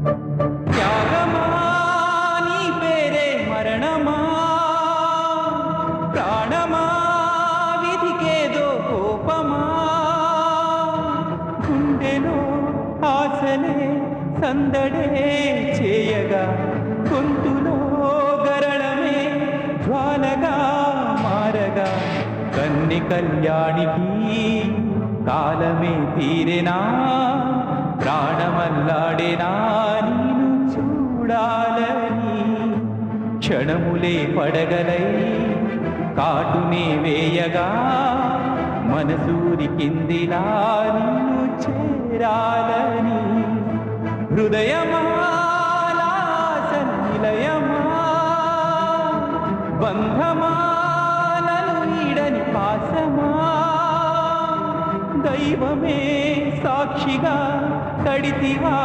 త్యాగమా నీ పేరే మరణమా, ప్రాణమా విధికేదో కోపమా, గుండెలో ఆశలే సందడే చేయగా గొంతులో గరళమే జ్వాలగా మారగా, కన్ని కళ్యాణికి కాలమే తీరెనా, ప్రాణమల్లాడేనా నీను చూడాలని, క్షణములే పడగలై కాటునే వేయగా, మనసూరికిందిలా నిన్ను చేరాలని, హృదయమా నిలయమా, బంధమా నన్ను వీడని పాసమా, దైవమే సాక్షిగా కడితివా